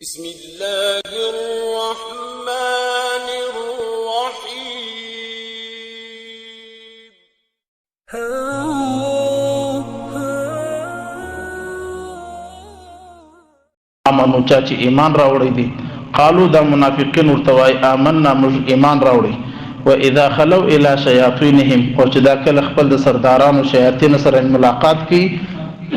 بسم الله الرحمن الرحيم آمنو چاچی ایمان راوړی دي قالو دا منافقین ورته وای آمنا موږ ایمان راوړی و اذا خلو الى شیاطینهم او چې دا کله خپل د سردارانو شیاطین سره ملاقات کی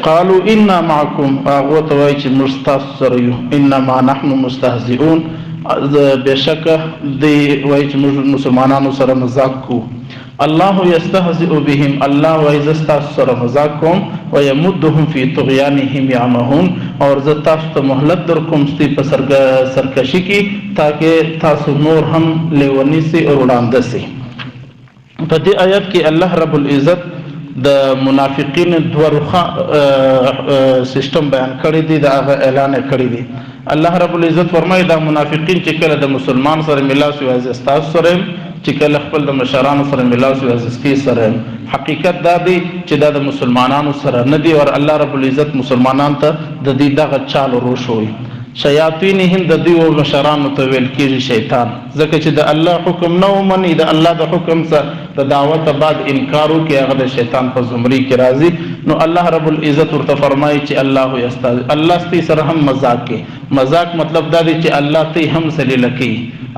قالوا انا معكم هغه ته وای چې موږ تاسو سره یو انما نحن مستهزئون بشک دی وای چې موږ مسلمانانو سره مذاق کو الله يستهزئ بهم الله ويزستا سر مزاكم ويمدهم في طغيانهم يعمهون اور زتا ست مهلت در کوم ستی په سرکشی کی تاکہ تاسو نور هم لیونی سے اور وړاندې سي په دې آیت کې الله رب العزت د منافقین دورخه سیستم بیان کړی دی دا اعلان کړی دی الله رب العزت فرمایي دا منافقین چې کله د مسلمان سره ملاوي او استاد سره چې کله خپل د مشرانو سره ملاوي او عزتي سره حقیقت دا دی چې دا د مسلمانانو سره نه دی او الله رب العزت مسلمانانو ته د دې دغه چال وروشوي شیاطینهم د دې او مشرانو ته ویل کېږي شیطان ځکه چې د الله حکم نه ومني د الله د حکم سره د دعوت بعد انکار وکړي هغه د شیطان په زمري کې راځي نو الله رب العزت ورته فرمایي چې الله یستاذ الله ستې سره هم مذاق کوي مذاق مطلب دا دی چې الله ته هم سلیل کوي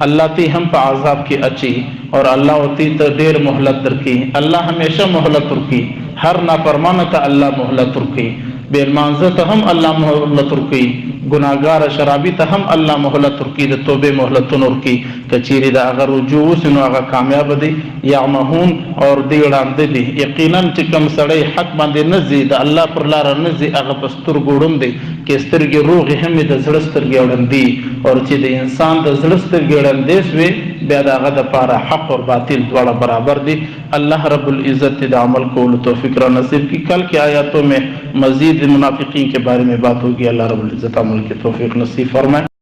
الله ته هم په عذاب کې اچي اور الله ته ډېر مهلت درکړي الله همیشه مهلت ورکړي هر نافرمانه ته الله مهلت ورکړي بیرمانزه ته هم الله مهلت ورکړي ګناګار شرابي ته هم الله مهلت ورکړي د توبه مهلت ورکړي کچيري دا اگر رجوع وسنو هغه کامیاب دي يعمهون اور دی وړاندې دي یقینا چې کوم سړی حق باندې نزي د الله پر لار نزي هغه پستر ګوډم دي کې سترګې روغ هم د زړه سترګې وړاندې اور چې د انسان د زړه سترګې وړاندې سوي بیا دغه د پاره حق اور باطل دواړه برابر دي الله رب العزت د عمل کولو توفیق را نصیب کی کل کے آیاتوں میں مزید منافقین کے بارے میں بات ہوگی اللہ رب العزت عمل کی توفیق نصیب فرمائے